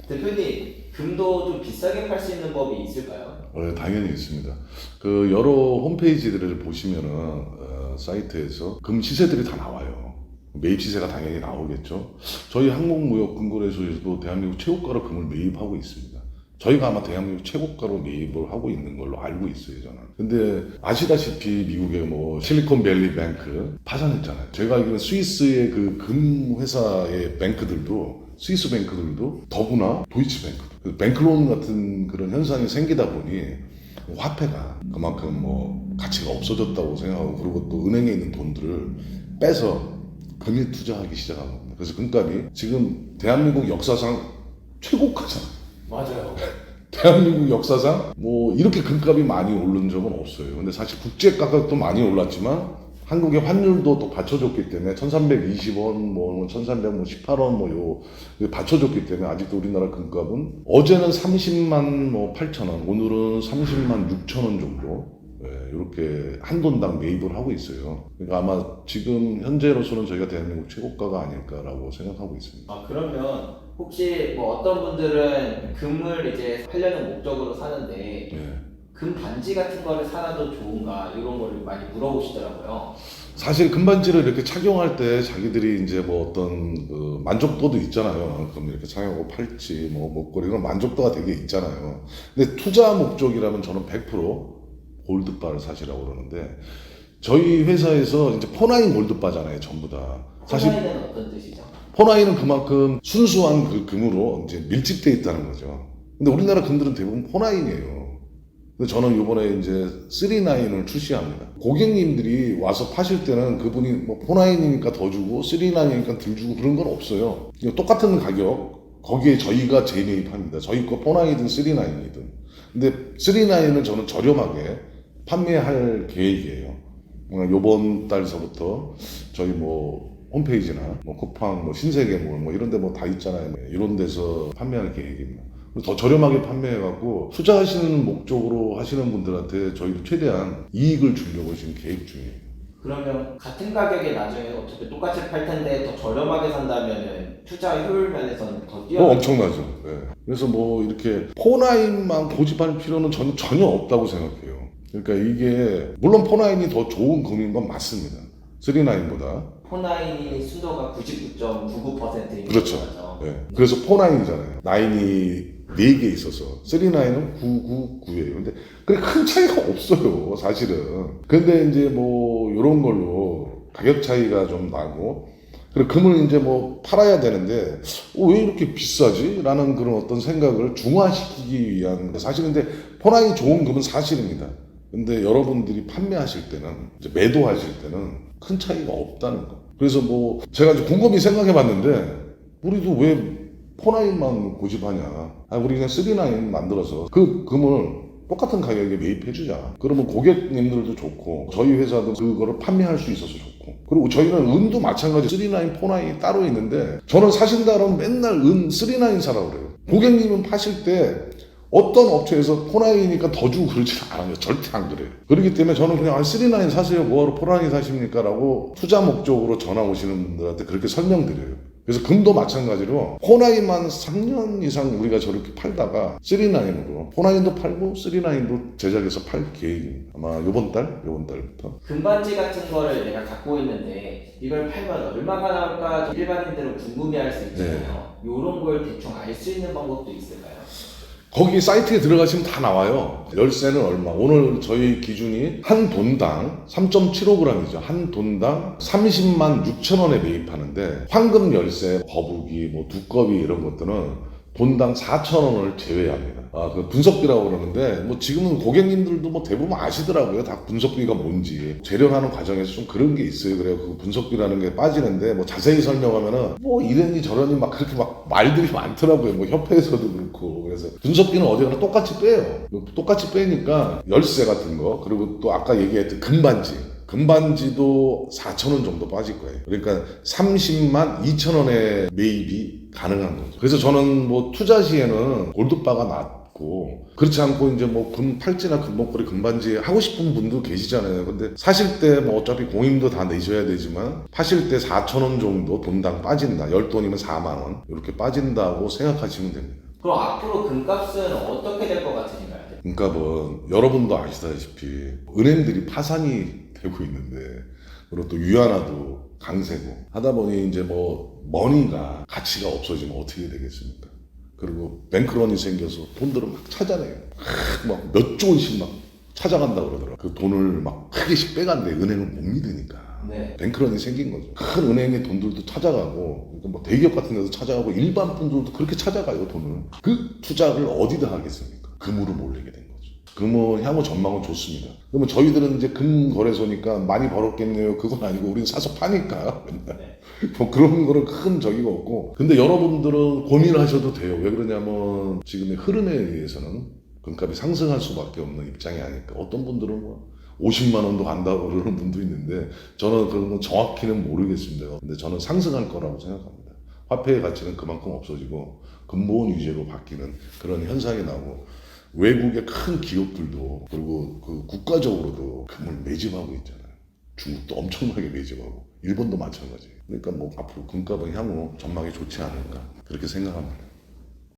대표님, 금도 좀 비싸게 팔 수 있는 법이 있을까요? 당연히 있습니다. 그 여러 홈페이지들을 보시면은 사이트에서 금 시세들이 다 나와요. 매입 시세가 당연히 나오겠죠. 저희 한국무역금거래소에서도 대한민국 최고가로 금을 매입하고 있습니다. 저희가 아마 대한민국 최고가로 매입을 하고 있는 걸로 알고 있어요, 저는. 근데 아시다시피 미국의 뭐 실리콘밸리 뱅크 파산했잖아요. 제가 알기로는 스위스의 그 금 회사의 뱅크들도 스위스 뱅크들도 더구나 도이치뱅크 그 뱅크론 같은 그런 현상이 생기다 보니 화폐가 그만큼 뭐 가치가 없어졌다고 생각하고, 그리고 또 은행에 있는 돈들을 빼서 금에 투자하기 시작한 겁니다. 그래서 금값이 지금 대한민국 역사상 최고가잖아요. 맞아요. 대한민국 역사상 뭐 이렇게 금값이 많이 오른 적은 없어요. 근데 사실 국제 가격도 많이 올랐지만 한국의 환율도 또 받쳐줬기 때문에 1320원, 뭐 1318원 뭐 받쳐줬기 때문에 아직도 우리나라 금값은 어제는 30만 뭐 8천 원, 오늘은 30만 6천 원 정도 이렇게 한 돈당 매입을 하고 있어요. 그러니까 아마 지금 현재로서는 저희가 대한민국 최고가가 아닐까라고 생각하고 있습니다. 아, 그러면 혹시 뭐 어떤 분들은 금을 이제 하려는 목적으로 사는데 네. 금 반지 같은 거를 사놔도 좋은가 이런 걸 많이 물어보시더라고요. 사실 금반지를 이렇게 착용할 때 자기들이 이제 뭐 어떤 그 만족도도 있잖아요. 그럼 이렇게 착용하고 팔찌, 뭐 목걸이 이런 만족도가 되게 있잖아요. 근데 투자 목적이라면 저는 100% 골드바를 사시라고 그러는데, 저희 회사에서 이제 포나인 골드바잖아요, 전부 다. 사실 포나이는 어떤 뜻이죠? 포나인은 그만큼 순수한 그 금으로 이제 밀집돼 있다는 거죠. 근데 우리나라 금들은 대부분 포나인이에요. 근데 저는 이번에 이제 39을 출시합니다. 고객님들이 와서 파실 때는 그분이 뭐 49이니까 더 주고 39이니까 덜 주고 그런 건 없어요. 똑같은 가격, 거기에 저희가 재매입합니다. 저희 거 49이든 39이든. 근데 39은 저는 저렴하게 판매할 계획이에요. 요번 달서부터 저희 뭐 홈페이지나 뭐 쿠팡, 뭐 신세계몰 뭐 이런 데 뭐 다 있잖아요. 이런 데서 판매할 계획입니다. 더 저렴하게 판매해갖고 투자하시는 목적으로 하시는 분들한테 저희도 최대한 이익을 주려고 지금 계획 중이에요. 그러면 같은 가격에 나중에 어차피 똑같이 팔 텐데 더 저렴하게 산다면은 투자 효율 면에서는 더 뛰어나죠. 엄청나죠. 네. 그래서 뭐 이렇게 포나인만 고집할 필요는 저는 전혀 없다고 생각해요. 그러니까 이게 물론 포나인이 더 좋은 금인 건 맞습니다. 39보다. 포나인이 순도가 99.99%인 그렇죠. 거죠. 네. 그래서 포나인이잖아요. 나인이 4개 있어서 39은 999예요. 근데 그게 큰 차이가 없어요, 사실은. 근데 이제 뭐 이런 걸로 가격 차이가 좀 나고, 그리고 금을 이제 뭐 팔아야 되는데 왜 이렇게 비싸지? 라는 그런 어떤 생각을 중화시키기 위한, 사실은 근데 포나인이 좋은 금은 사실입니다. 근데 여러분들이 판매하실 때는, 이제 매도하실 때는 큰 차이가 없다는 거. 그래서 뭐 제가 이제 곰곰이 생각해 봤는데, 우리도 왜 포나인만 고집하냐. 우리 그냥 39 만들어서 그 금을 똑같은 가격에 매입해주자. 그러면 고객님들도 좋고, 저희 회사도 그거를 판매할 수 있어서 좋고, 그리고 저희는 은도 마찬가지 39, 포나인이 따로 있는데, 저는 사신다 그러면 맨날 은 39 사라고 그래요. 고객님은 파실 때 어떤 업체에서 포나인이니까 더 주고 그러지 않아요. 절대 안 그래요. 그렇기 때문에 저는 그냥 39 사세요. 뭐하러 포나인 사십니까? 라고 투자 목적으로 전화 오시는 분들한테 그렇게 설명드려요. 그래서 금도 마찬가지로 포나인만 3년 이상 우리가 저렇게 팔다가 39으로 포나인도 팔고 39도 제작해서 팔 계획입니다. 아마 요번 달부터. 금반지 같은 거를 내가 갖고 있는데 이걸 팔면 얼마가 나올까 일반인들은 궁금해할 수 있잖아요. 이런 걸 대충 알 수 있는 방법도 있을까요? 거기 사이트에 들어가시면 다 나와요. 열쇠는 얼마. 오늘 저희 기준이 한 돈당 3.75g이죠. 한 돈당 30만 6천 원에 매입하는데, 황금 열쇠, 거북이, 뭐 두꺼비 이런 것들은 돈당 4천 원을 제외합니다. 그 분석비라고 그러는데, 뭐 지금은 고객님들도 뭐 대부분 아시더라고요. 다 분석비가 뭔지. 재련하는 과정에서 좀 그런 게 있어요. 그래요. 그 분석비라는 게 빠지는데, 뭐 자세히 설명하면은 뭐 이러니 저러니 막 그렇게 막 말들이 많더라고요. 뭐 협회에서도 그렇고. 그래서 분석비는 어디가나 똑같이 빼요. 똑같이 빼니까 열쇠 같은 거, 그리고 또 아까 얘기했던 금반지도 4,000원 정도 빠질 거예요. 그러니까 30만 2천 원의 매입이 가능한 거죠. 그래서 저는 뭐 투자 시에는 골드바가 낫고, 그렇지 않고 이제 뭐 금 팔찌나 금목걸이, 금반지 하고 싶은 분도 계시잖아요. 근데 사실 때 뭐 어차피 공임도 다 내셔야 되지만 파실 때 4,000원 정도 돈당 빠진다. 10돈이면 4만 원 이렇게 빠진다고 생각하시면 됩니다. 그럼 앞으로 금값은 어떻게 될 것 같으신가요? 금값은 여러분도 아시다시피 은행들이 파산이 되고 있는데, 그리고 또 위안화도 강세고 하다 보니 이제 뭐 머니가 가치가 없어지면 어떻게 되겠습니까? 그리고 뱅크런이 생겨서 돈들을 막 찾아내요. 막 몇 조 원씩 막 찾아간다 그러더라고요. 그 돈을 막 크게씩 빼간대. 은행을 못 믿으니까. 네. 뱅크런이 생긴 거죠. 큰 은행의 돈들도 찾아가고, 그러니까 뭐 대기업 같은 데서 찾아가고, 일반 분들도 그렇게 찾아가요, 돈을. 그 투자를 어디다 하겠습니까? 금으로 몰리게 된 거죠. 금은 향후 전망은 좋습니다. 그러면 저희들은 이제 금 거래소니까 많이 벌었겠네요. 그건 아니고, 우리는 사서 파니까. 네. 뭐 그런 거는 큰 저기가 없고. 근데 여러분들은 고민하셔도 돼요. 왜 그러냐면, 지금의 흐름에 의해서는 금값이 상승할 수밖에 없는 입장이 아닐까. 어떤 분들은 뭐 50만 원도 간다고 그러는 분도 있는데, 저는 그런 건 정확히는 모르겠습니다. 근데 저는 상승할 거라고 생각합니다. 화폐의 가치는 그만큼 없어지고 금모은 위주로 바뀌는 그런 현상이 나고, 외국의 큰 기업들도 그리고 그 국가적으로도 금을 매집하고 있잖아요. 중국도 엄청나게 매집하고 일본도 마찬가지. 그러니까 뭐 앞으로 금값은 향후 전망이 좋지 않을까 그렇게 생각합니다.